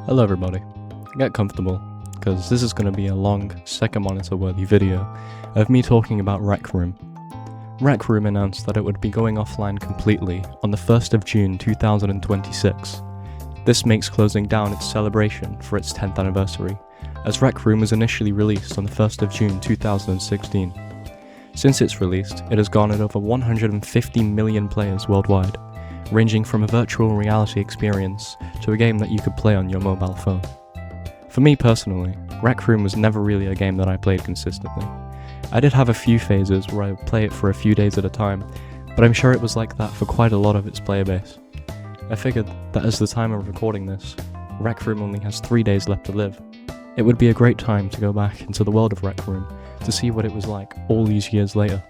Hello everybody, get comfortable, because this is going to be a long, second monitor worthy video of me talking about Rec Room. Rec Room announced that it would be going offline completely on the 1st of June 2026. This makes closing down its celebration for its 10th anniversary, as Rec Room was initially released on the 1st of June 2016. Since its release, it has garnered over 150 million players worldwide, ranging from a virtual reality experience to a game that you could play on your mobile phone. For me personally, Rec Room was never really a game that I played consistently. I did have a few phases where I would play it for a few days at a time, but I'm sure it was like that for quite a lot of its player base. I figured that as the time of recording this, Rec Room only has 3 days left to live. It would be a great time to go back into the world of Rec Room to see what it was like all these years later.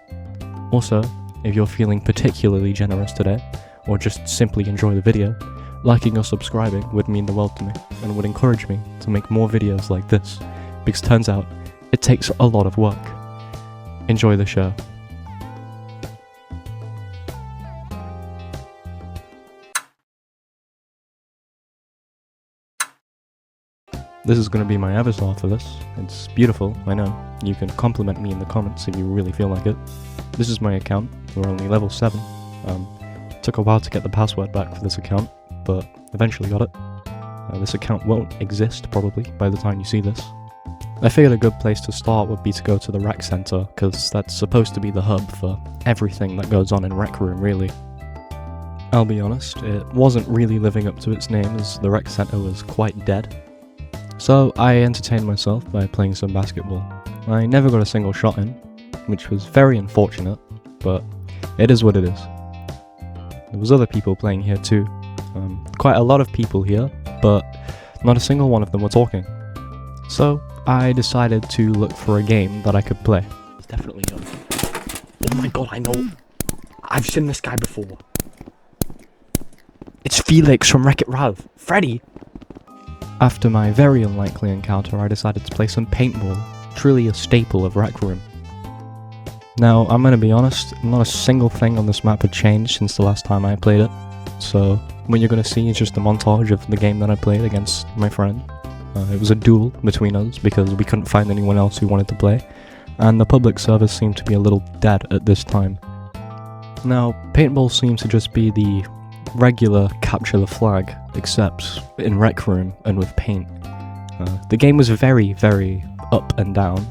Also, if you're feeling particularly generous today, or just simply enjoy the video, liking or subscribing would mean the world to me and would encourage me to make more videos like this, because turns out it takes a lot of work. Enjoy the show. This is going to be my avatar for this. It's beautiful, I know. You can compliment me in the comments if you really feel like it. This is my account. We're only level 7. Took a while to get the password back for this account, but eventually got it. This account won't exist probably by the time you see this. I figured a good place to start would be to go to the Rec Center, because that's supposed to be the hub for everything that goes on in Rec Room, really. I'll be honest, it wasn't really living up to its name, as the Rec Center was quite dead. So I entertained myself by playing some basketball. I never got a single shot in, which was very unfortunate, but it is what it is. There was other people playing here too. Quite a lot of people here, but not a single one of them were talking. So I decided to look for a game that I could play. It's definitely done. Oh my god, I know. I've seen this guy before. It's Felix from Wreck-It Ralph. Freddy! After my very unlikely encounter, I decided to play some paintball, truly a staple of Rec Room. Now, I'm gonna be honest, not a single thing on this map had changed since the last time I played it, so what you're gonna see is just a montage of the game that I played against my friend. It was a duel between us because we couldn't find anyone else who wanted to play, and the public servers seemed to be a little dead at this time. Now, paintball seems to just be the regular capture the flag, except in Rec Room and with paint. The game was very, very up and down.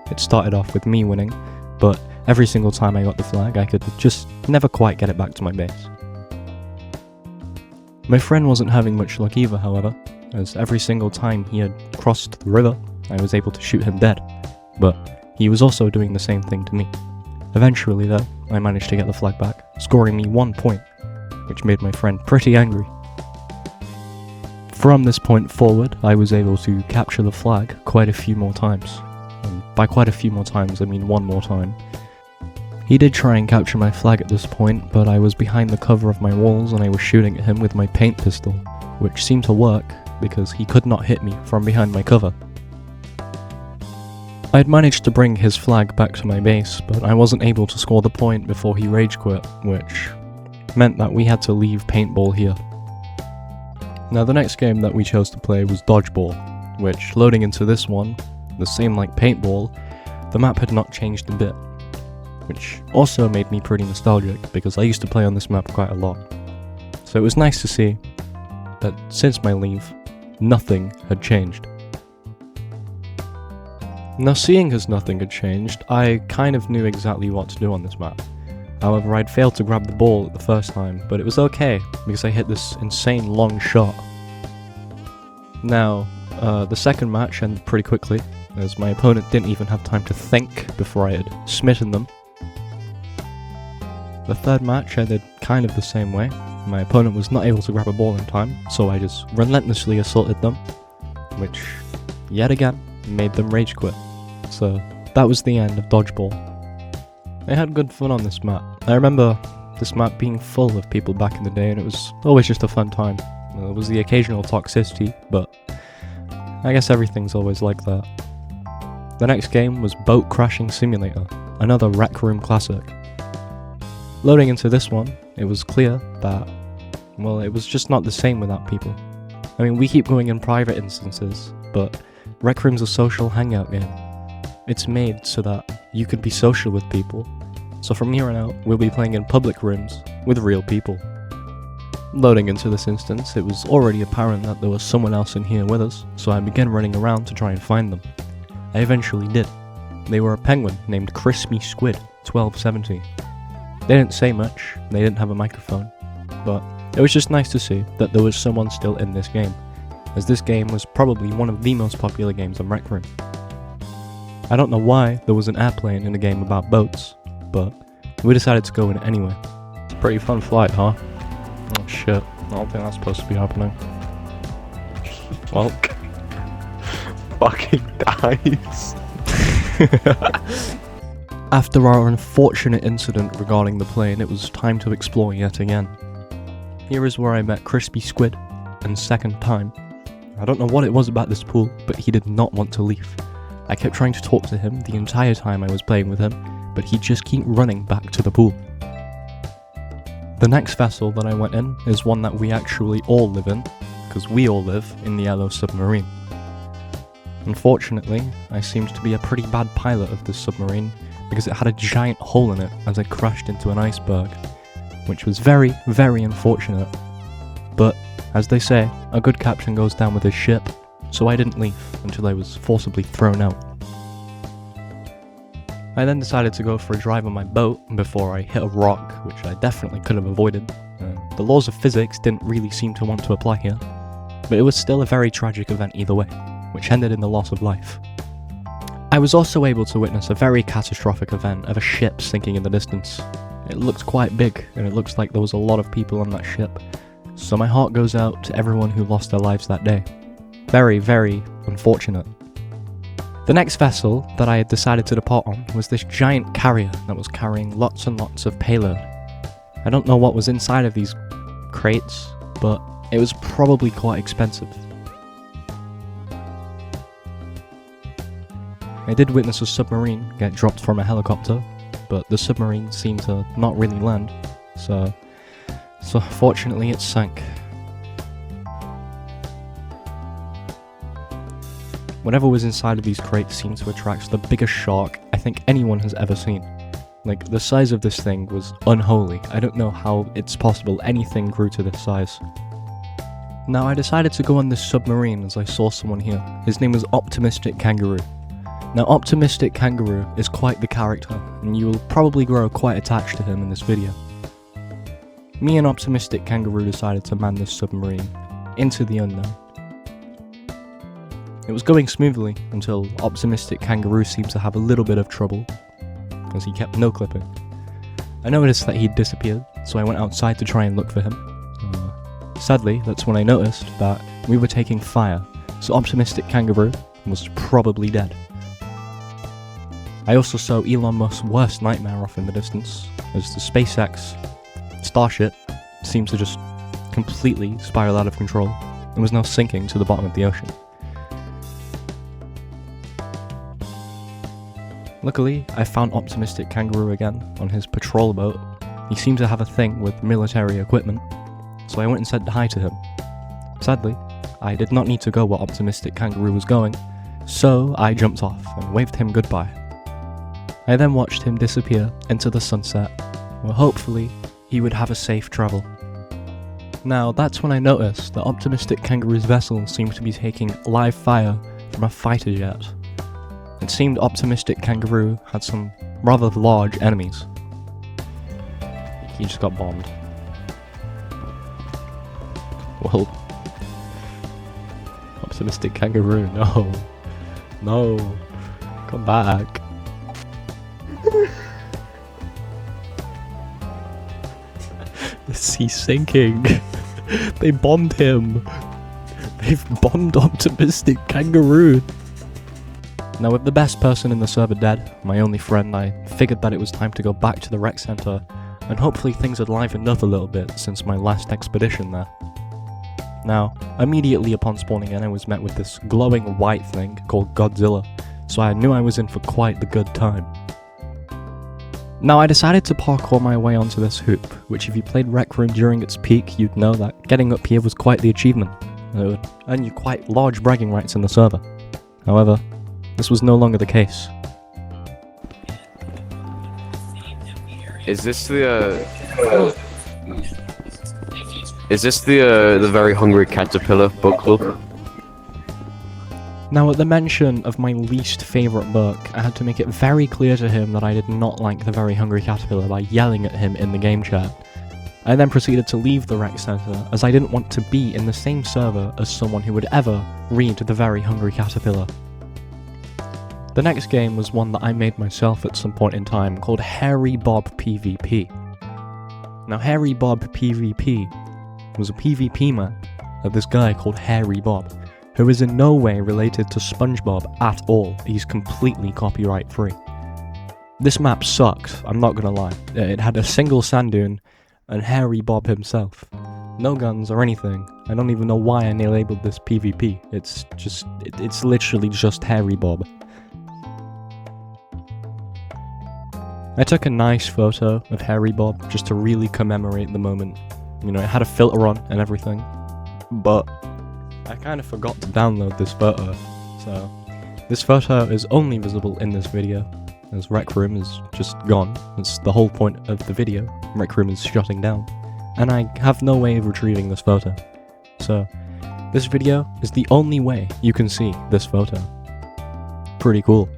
It started off with me winning, but every single time I got the flag, I could just never quite get it back to my base. My friend wasn't having much luck either, however, as every single time he had crossed the river, I was able to shoot him dead, but he was also doing the same thing to me. Eventually though, I managed to get the flag back, scoring me 1 point, which made my friend pretty angry. From this point forward, I was able to capture the flag quite a few more times. And by quite a few more times, I mean 1 more time. He did try and capture my flag at this point, but I was behind the cover of my walls and I was shooting at him with my paint pistol, which seemed to work because he could not hit me from behind my cover. I had managed to bring his flag back to my base, but I wasn't able to score the point before he rage quit, which meant that we had to leave paintball here. Now the next game that we chose to play was dodgeball, which loading into this one, the same like paintball, the map had not changed a bit, which also made me pretty nostalgic because I used to play on this map quite a lot. So it was nice to see that since my leave, nothing had changed. Now seeing as nothing had changed, I kind of knew exactly what to do on this map. However, I'd failed to grab the ball the first time, but it was okay because I hit this insane long shot. Now, the second match ended pretty quickly, as my opponent didn't even have time to think before I had smitten them. The third match ended kind of the same way. My opponent was not able to grab a ball in time, so I just relentlessly assaulted them, which, yet again, made them rage quit. So, that was the end of dodgeball. I had good fun on this map. I remember this map being full of people back in the day and it was always just a fun time. There was the occasional toxicity, but I guess everything's always like that. The next game was Boat Crashing Simulator, another Rec Room classic. Loading into this one, it was clear that, well, it was just not the same without people. I mean, we keep going in private instances, but Rec Room's a social hangout game. It's made so that you can be social with people. So from here on out, we'll be playing in public rooms with real people. Loading into this instance, it was already apparent that there was someone else in here with us, so I began running around to try and find them. I eventually did. They were a penguin named Crispy Squid 1270. They didn't say much, they didn't have a microphone, but it was just nice to see that there was someone still in this game, as this game was probably one of the most popular games on Rec Room. I don't know why there was an airplane in a game about boats, but we decided to go in it anyway. It's a pretty fun flight, huh? Oh shit, I don't think that's supposed to be happening. Well, Fucking dies. after our unfortunate incident regarding the plane, it was time to explore yet again. Here is where I met Crispy Squid, and second time. I don't know what it was about this pool, but he did not want to leave. I kept trying to talk to him the entire time I was playing with him, but he'd just keep running back to the pool. The next vessel that I went in is one that we actually all live in, because we all live in the Yellow Submarine. Unfortunately, I seemed to be a pretty bad pilot of this submarine, because it had a giant hole in it as I crashed into an iceberg, which was very, very unfortunate. But, as they say, a good captain goes down with his ship, so I didn't leave until I was forcibly thrown out. I then decided to go for a drive on my boat before I hit a rock, which I definitely could have avoided. The laws of physics didn't really seem to want to apply here, but it was still a very tragic event either way, which ended in the loss of life. I was also able to witness a very catastrophic event of a ship sinking in the distance. It looked quite big, and it looks like there was a lot of people on that ship, so my heart goes out to everyone who lost their lives that day. Very, very unfortunate. The next vessel that I had decided to depart on was this giant carrier that was carrying lots and lots of payload. I don't know what was inside of these crates, but it was probably quite expensive. I did witness a submarine get dropped from a helicopter, but the submarine seemed to not really land, so fortunately it sank. Whatever was inside of these crates seemed to attract the biggest shark I think anyone has ever seen. Like, the size of this thing was unholy. I don't know how it's possible anything grew to this size. Now, I decided to go on this submarine as I saw someone here. His name was Optimistic Kangaroo. Now, Optimistic Kangaroo is quite the character, and you will probably grow quite attached to him in this video. Me and Optimistic Kangaroo decided to man this submarine into the unknown. It was going smoothly until Optimistic Kangaroo seemed to have a little bit of trouble, as he kept no-clipping. I noticed that he'd disappeared, so I went outside to try and look for him. Sadly, that's when I noticed that we were taking fire, so Optimistic Kangaroo was probably dead. I also saw Elon Musk's worst nightmare off in the distance, as the SpaceX Starship seemed to just completely spiral out of control, and was now sinking to the bottom of the ocean. Luckily, I found Optimistic Kangaroo again on his patrol boat. He seemed to have a thing with military equipment, so I went and said hi to him. Sadly, I did not need to go where Optimistic Kangaroo was going, so I jumped off and waved him goodbye. I then watched him disappear into the sunset, where hopefully he would have a safe travel. Now, that's when I noticed that Optimistic Kangaroo's vessel seemed to be taking live fire from a fighter jet. It seemed Optimistic Kangaroo had some rather large enemies. He just got bombed. Well, Optimistic Kangaroo, no. No. Come back. The sea's sinking. They bombed him. They've bombed Optimistic Kangaroo. Now, with the best person in the server dead, my only friend, I figured that it was time to go back to the rec center, and hopefully things had livened up a little bit since my last expedition there. Now, immediately upon spawning in, I was met with this glowing white thing called Godzilla, so I knew I was in for quite the good time. Now, I decided to parkour my way onto this hoop, which if you played Rec Room during its peak, you'd know that getting up here was quite the achievement, and it would earn you quite large bragging rights in the server. However, this was no longer the case. Is this the Very Hungry Caterpillar book club? Now, at the mention of my least favourite book, I had to make it very clear to him that I did not like The Very Hungry Caterpillar by yelling at him in the game chat. I then proceeded to leave the rec center, as I didn't want to be in the same server as someone who would ever read The Very Hungry Caterpillar. The next game was one that I made myself at some point in time, called Hairy Bob PvP. Now, Hairy Bob PvP was a PvP map of this guy called Hairy Bob, who is in no way related to SpongeBob at all. He's completely copyright free. This map sucked, I'm not gonna lie. It had a single sand dune and Hairy Bob himself. No guns or anything. I don't even know why I labeled this PvP. It's literally just Hairy Bob. I took a nice photo of Hairy Bob just to really commemorate the moment. You know, it had a filter on and everything, but I kind of forgot to download this photo, so this photo is only visible in this video, as Rec Room is just gone. That's the whole point of the video. Rec Room is shutting down, and I have no way of retrieving this photo. So, this video is the only way you can see this photo. Pretty cool.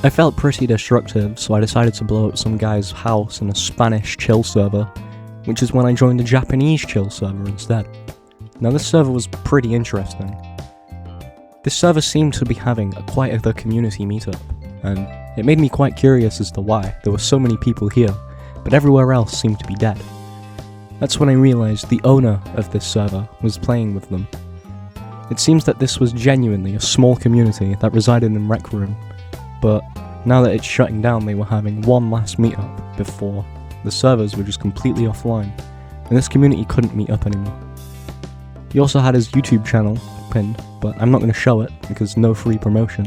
I felt pretty destructive, so I decided to blow up some guy's house in a Spanish chill server, which is when I joined a Japanese chill server instead. Now, this server was pretty interesting. This server seemed to be having quite a community meetup, and it made me quite curious as to why there were so many people here, but everywhere else seemed to be dead. That's when I realised the owner of this server was playing with them. It seems that this was genuinely a small community that resided in Rec Room, but now that it's shutting down, they were having one last meetup before the servers were just completely offline, and this community couldn't meet up anymore. He also had his YouTube channel pinned, but I'm not going to show it because no free promotion.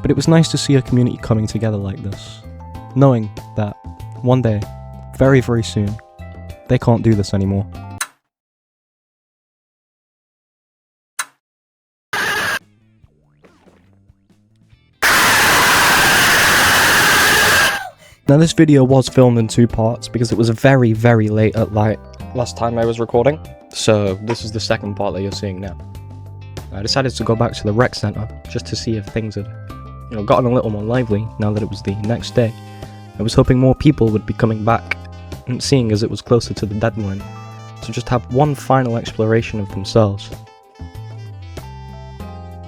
But it was nice to see a community coming together like this, knowing that one day, very very soon, they can't do this anymore. Now, this video was filmed in 2 parts because it was very, very late at night last time I was recording, so this is the second part that you're seeing now. I decided to go back to the rec center just to see if things had, gotten a little more lively now that it was the next day. I was hoping more people would be coming back, and seeing as it was closer to the deadline, to just have one final exploration of themselves.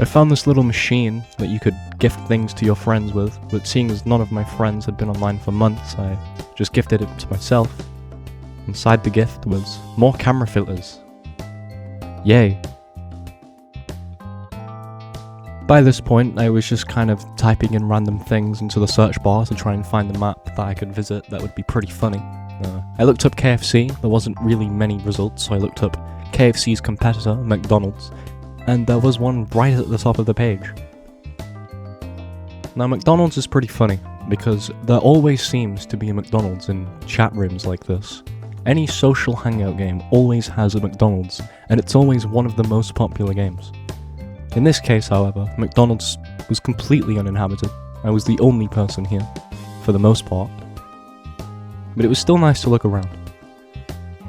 I found this little machine that you could gift things to your friends with, but seeing as none of my friends had been online for months, I just gifted it to myself. Inside the gift was more camera filters. Yay. By this point, I was just kind of typing in random things into the search bar to try and find the map that I could visit that would be pretty funny. I looked up KFC, there wasn't really many results, so I looked up KFC's competitor, McDonald's, and there was one right at the top of the page. Now, McDonald's is pretty funny, because there always seems to be a McDonald's in chat rooms like this. Any social hangout game always has a McDonald's, and it's always one of the most popular games. In this case, however, McDonald's was completely uninhabited. I was the only person here, for the most part. But it was still nice to look around.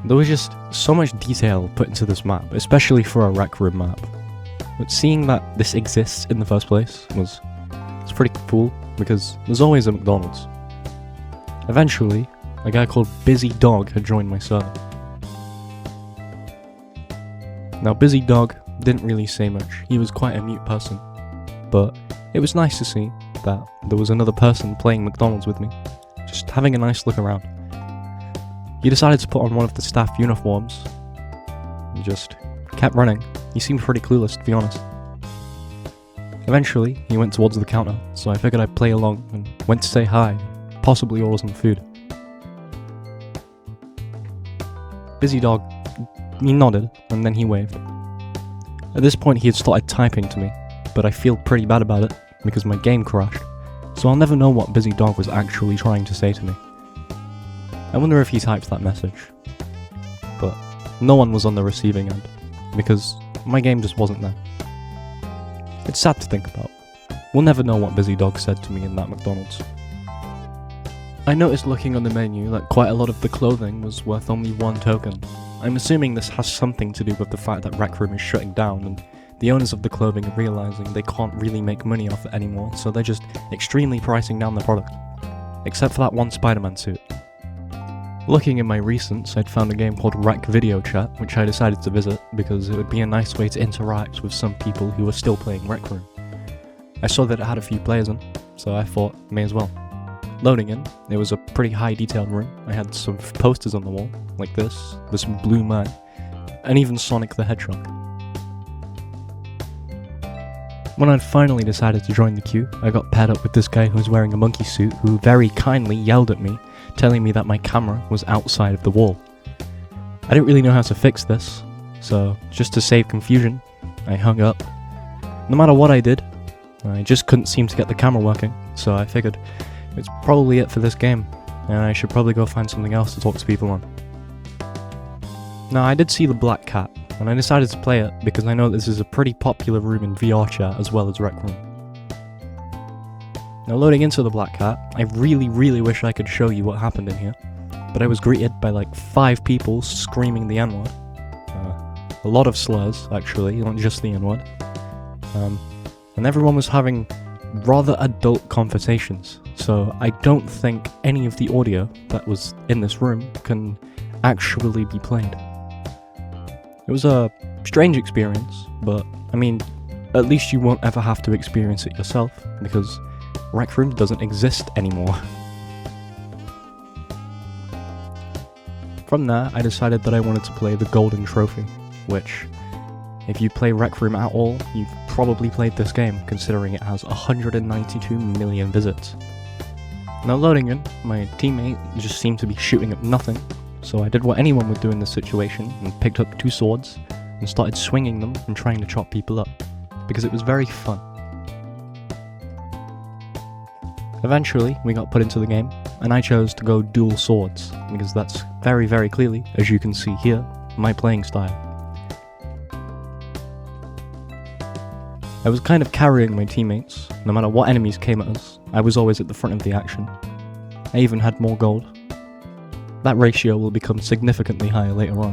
There was just so much detail put into this map, especially for a Rec Room map. But seeing that this exists in the first place was pretty cool, because there's always a McDonald's. Eventually, a guy called Busy Dog had joined my server. Now, Busy Dog didn't really say much, he was quite a mute person, but it was nice to see that there was another person playing McDonald's with me, just having a nice look around. He decided to put on one of the staff uniforms, and just kept running. He seemed pretty clueless, to be honest. Eventually, he went towards the counter, so I figured I'd play along and went to say hi, possibly order some food. Busy Dog, he nodded, and then he waved. At this point, he had started typing to me, but I feel pretty bad about it, because my game crashed, so I'll never know what Busy Dog was actually trying to say to me. I wonder if he typed that message, but no one was on the receiving end, because my game just wasn't there. It's sad to think about. We'll never know what Busy Dog said to me in that McDonald's. I noticed looking on the menu that quite a lot of the clothing was worth only 1 token. I'm assuming this has something to do with the fact that Rec Room is shutting down and the owners of the clothing are realising they can't really make money off it anymore, so they're just extremely pricing down the product. Except for that one Spider-Man suit. Looking in my recents, I'd found a game called Rec Video Chat, which I decided to visit because it would be a nice way to interact with some people who were still playing Rec Room. I saw that it had a few players in, so I thought, may as well. Loading in, it was a pretty high detailed room. I had some posters on the wall, like this blue man, and even Sonic the Hedgehog. When I'd finally decided to join the queue, I got paired up with this guy who was wearing a monkey suit who very kindly yelled at me, telling me that my camera was outside of the wall. I didn't really know how to fix this, so just to save confusion, I hung up. No matter what I did, I just couldn't seem to get the camera working, so I figured it's probably it for this game, and I should probably go find something else to talk to people on. Now, I did see the Black Cat, and I decided to play it because I know this is a pretty popular room in VR chat as well as Rec Room. Now, loading into the Black Cat, I really wish I could show you what happened in here, but I was greeted by like 5 people screaming the N-word. A lot of slurs, actually, not just the N-word. And everyone was having rather adult conversations, so I don't think any of the audio that was in this room can actually be played. It was a strange experience, but I mean, at least you won't ever have to experience it yourself, because Rec Room doesn't exist anymore. From there, I decided that I wanted to play the Golden Trophy, which, if you play Rec Room at all, you've probably played this game, considering it has 192 million visits. Now loading in, my teammate just seemed to be shooting at nothing, so I did what anyone would do in this situation and picked up 2 swords and started swinging them and trying to chop people up, because it was very fun. Eventually, we got put into the game, and I chose to go dual swords, because that's very clearly, as you can see here, my playing style. I was kind of carrying my teammates. No matter what enemies came at us, I was always at the front of the action. I even had more gold. That ratio will become significantly higher later on.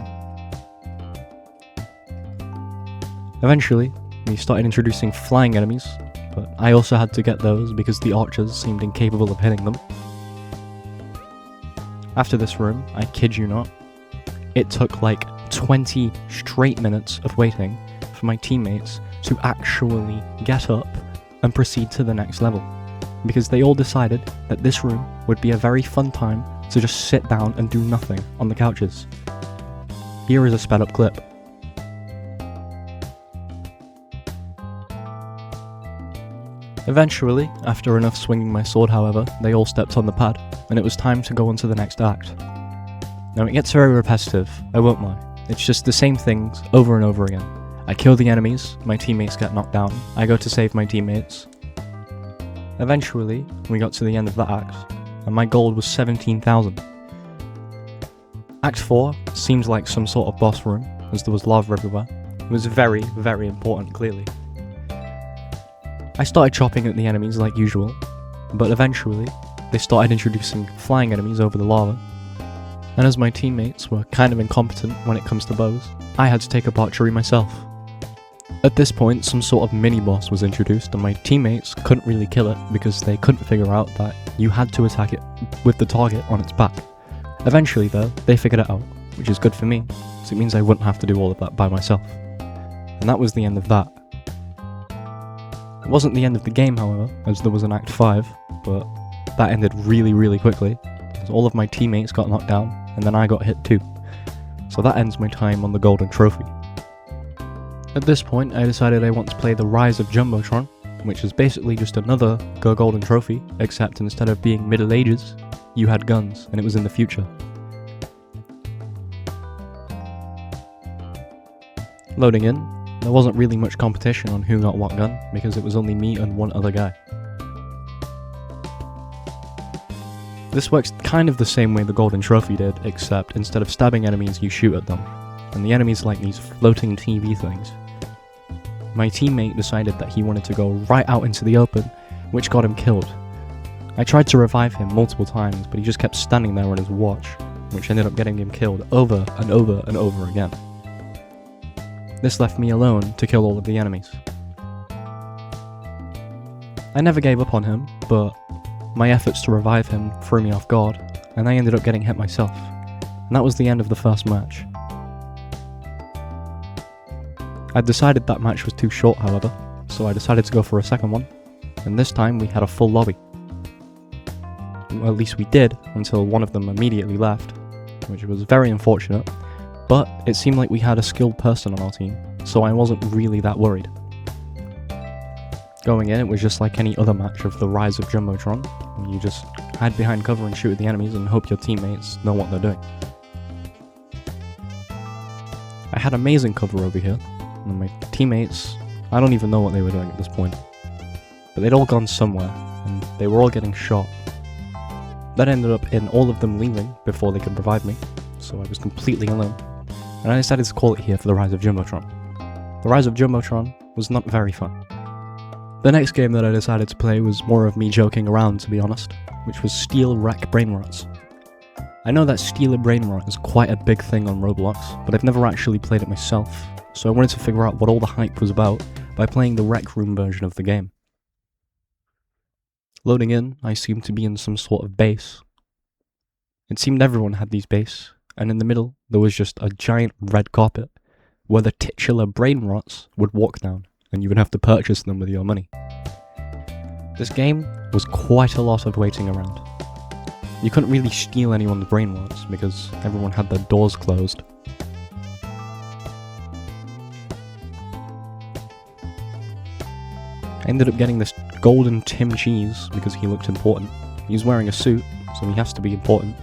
Eventually, we started introducing flying enemies, but I also had to get those because the archers seemed incapable of hitting them. After this room, I kid you not, it took like 20 straight minutes of waiting for my teammates to actually get up and proceed to the next level, because they all decided that this room would be a very fun time to just sit down and do nothing on the couches. Here is a sped up clip. Eventually, after enough swinging my sword however, they all stepped on the pad, and it was time to go on to the next act. Now it gets very repetitive, I won't lie. It's just the same things over and over again. I kill the enemies, my teammates get knocked down, I go to save my teammates. Eventually, we got to the end of that act, and my gold was 17,000. Act 4 seems like some sort of boss room, as there was lava everywhere. It was very important, clearly. I started chopping at the enemies like usual, but eventually, they started introducing flying enemies over the lava. And as my teammates were kind of incompetent when it comes to bows, I had to take up archery myself. At this point, some sort of mini-boss was introduced, and my teammates couldn't really kill it because they couldn't figure out that you had to attack it with the target on its back. Eventually though, they figured it out, which is good for me, so it means I wouldn't have to do all of that by myself. And that was the end of that. It wasn't the end of the game, however, as there was an Act 5, but that ended really quickly, as all of my teammates got knocked down, and then I got hit too. So that ends my time on the Golden Trophy. At this point, I decided I want to play the Rise of Jumbotron, which is basically just another Go Golden Trophy, except instead of being Middle Ages, you had guns, and it was in the future. Loading in, there wasn't really much competition on who got what gun, because it was only me and one other guy. This works kind of the same way the Golden Trophy did, except instead of stabbing enemies, you shoot at them. and the enemy's like these floating TV things. My teammate decided that he wanted to go right out into the open, which got him killed. I tried to revive him multiple times, but he just kept standing there on his watch, which ended up getting him killed over and over and over again. This left me alone to kill all of the enemies. I never gave up on him, but my efforts to revive him threw me off guard, and I ended up getting hit myself, and that was the end of the first match. I decided that match was too short, however, so I decided to go for a second one, and this time we had a full lobby. Well, at least we did, until one of them immediately left, which was very unfortunate, but it seemed like we had a skilled person on our team, so I wasn't really that worried. Going in, it was just like any other match of the Rise of Jumbotron. You just hide behind cover and shoot at the enemies and hope your teammates know what they're doing. I had amazing cover over here, and my teammates, I don't even know what they were doing at this point. But they'd all gone somewhere, and they were all getting shot. That ended up in all of them leaving before they could revive me, so I was completely alone. And I decided to call it here for the Rise of Jumbotron. The Rise of Jumbotron was not very fun. The next game that I decided to play was more of me joking around, to be honest, which was Steal Wreck Brainrots. I know that Steal a Brainrot is quite a big thing on Roblox, but I've never actually played it myself, so I wanted to figure out what all the hype was about by playing the Rec Room version of the game. Loading in, I seemed to be in some sort of base. It seemed everyone had these bases, and in the middle there was just a giant red carpet where the titular Brainrots would walk down, and you would have to purchase them with your money. This game was quite a lot of waiting around. You couldn't really steal anyone's Brainrots because everyone had their doors closed. I ended up getting this golden Tim Cheese because he looked important. He's wearing a suit, so he has to be important.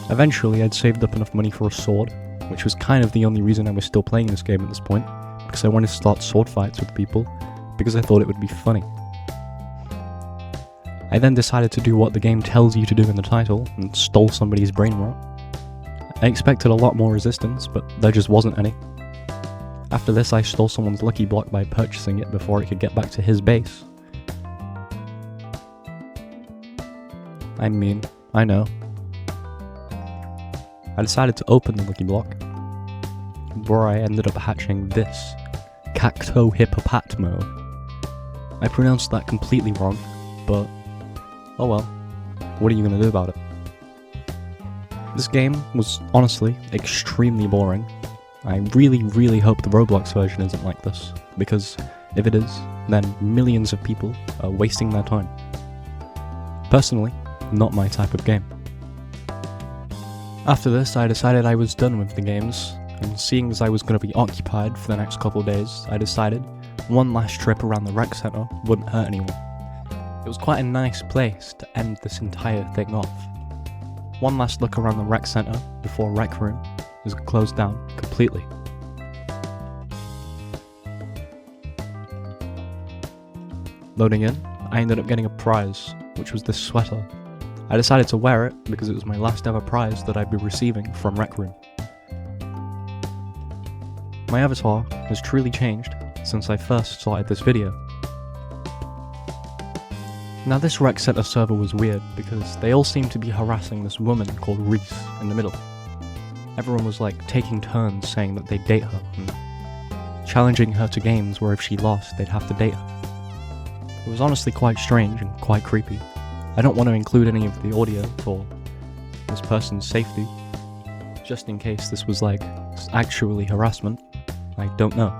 Eventually, I'd saved up enough money for a sword, which was kind of the only reason I was still playing this game at this point, because I wanted to start sword fights with people, because I thought it would be funny. I then decided to do what the game tells you to do in the title, and stole somebody's Brainrot. I expected a lot more resistance, but there just wasn't any. After this, I stole someone's lucky block by purchasing it before it could get back to his base. I mean, I know. I decided to open the lucky block, where I ended up hatching this, Cactohippopatmo. I pronounced that completely wrong, but oh well, what are you gonna do about it? This game was honestly extremely boring. I really hope the Roblox version isn't like this, because if it is, then millions of people are wasting their time. Personally, not my type of game. After this, I decided I was done with the games, and seeing as I was going to be occupied for the next couple of days, I decided one last trip around the rec center wouldn't hurt anyone. It was quite a nice place to end this entire thing off. One last look around the rec center before Rec Room is closed down completely. Loading in, I ended up getting a prize, which was this sweater. I decided to wear it because it was my last ever prize that I'd be receiving from Rec Room. My avatar has truly changed since I first started this video. Now this Rec Center server was weird because they all seemed to be harassing this woman called Reese in the middle. Everyone was like taking turns saying that they'd date her and challenging her to games where if she lost they'd have to date her. It was honestly quite strange and quite creepy. I don't want to include any of the audio for this person's safety, just in case this was like actually harassment. I don't know.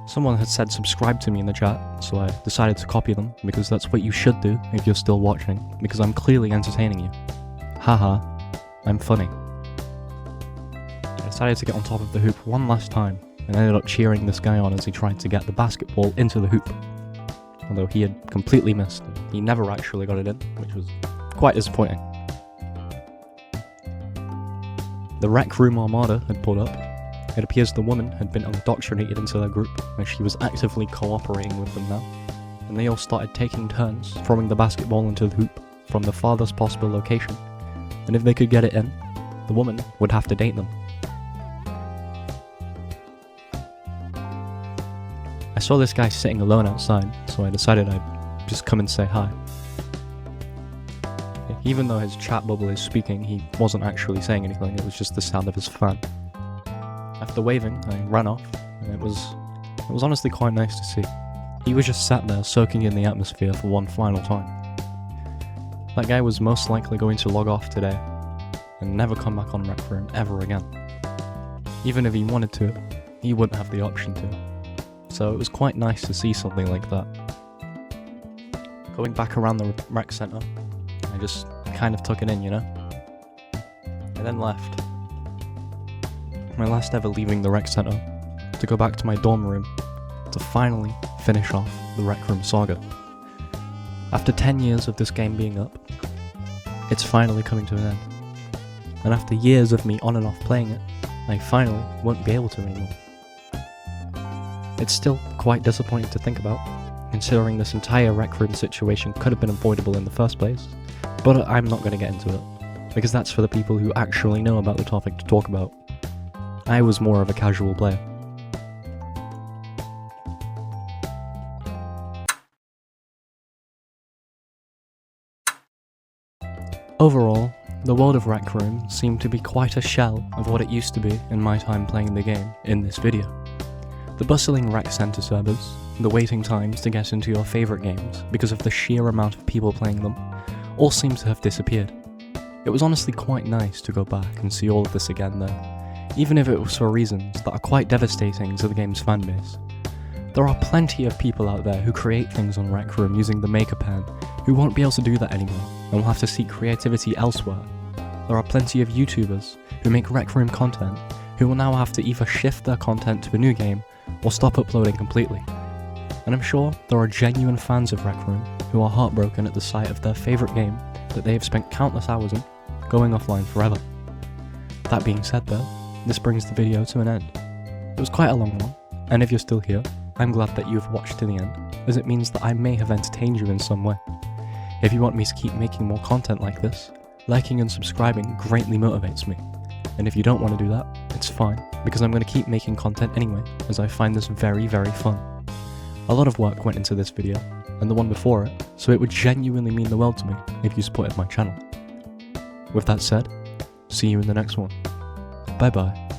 Someone had said subscribe to me in the chat, so I decided to copy them because that's what you should do if you're still watching, because I'm clearly entertaining you. Haha, I'm funny. I decided to get on top of the hoop one last time and ended up cheering this guy on as he tried to get the basketball into the hoop. Although he had completely missed, and he never actually got it in, which was quite disappointing. The Rec Room Armada had pulled up. It appears the woman had been indoctrinated into their group, and she was actively cooperating with them now, and they all started taking turns throwing the basketball into the hoop from the farthest possible location, and if they could get it in, the woman would have to date them. I saw this guy sitting alone outside, so I decided I'd just come and say hi. Even though his chat bubble is speaking, he wasn't actually saying anything, it was just the sound of his fan. After waving, I ran off, and it was honestly quite nice to see. He was just sat there soaking in the atmosphere for one final time. That guy was most likely going to log off today, and never come back on Rec Room ever again. Even if he wanted to, he wouldn't have the option to. So it was quite nice to see something like that. Going back around the rec center, I just kind of took it in, you know? I then left. My last ever leaving the rec center, to go back to my dorm room, to finally finish off the Rec Room saga. After 10 years of this game being up, it's finally coming to an end. And after years of me on and off playing it, I finally won't be able to anymore. It's still quite disappointing to think about, considering this entire Rec Room situation could have been avoidable in the first place, but I'm not going to get into it, because that's for the people who actually know about the topic to talk about. I was more of a casual player. Overall, the world of Rec Room seemed to be quite a shell of what it used to be in my time playing the game in this video. The bustling rec center servers, the waiting times to get into your favourite games because of the sheer amount of people playing them, all seem to have disappeared. It was honestly quite nice to go back and see all of this again though, even if it was for reasons that are quite devastating to the game's fanbase. There are plenty of people out there who create things on Rec Room using the Maker Pen who won't be able to do that anymore and will have to seek creativity elsewhere. There are plenty of YouTubers who make Rec Room content who will now have to either shift their content to a new game or stop uploading completely. And I'm sure there are genuine fans of Rec Room who are heartbroken at the sight of their favourite game that they have spent countless hours in going offline forever. That being said though, this brings the video to an end. It was quite a long one, and if you're still here, I'm glad that you have watched to the end, as it means that I may have entertained you in some way. If you want me to keep making more content like this, liking and subscribing greatly motivates me. And if you don't want to do that, it's fine, because I'm going to keep making content anyway, as I find this very, very fun. A lot of work went into this video, and the one before it, so it would genuinely mean the world to me if you supported my channel. With that said, see you in the next one. Bye bye.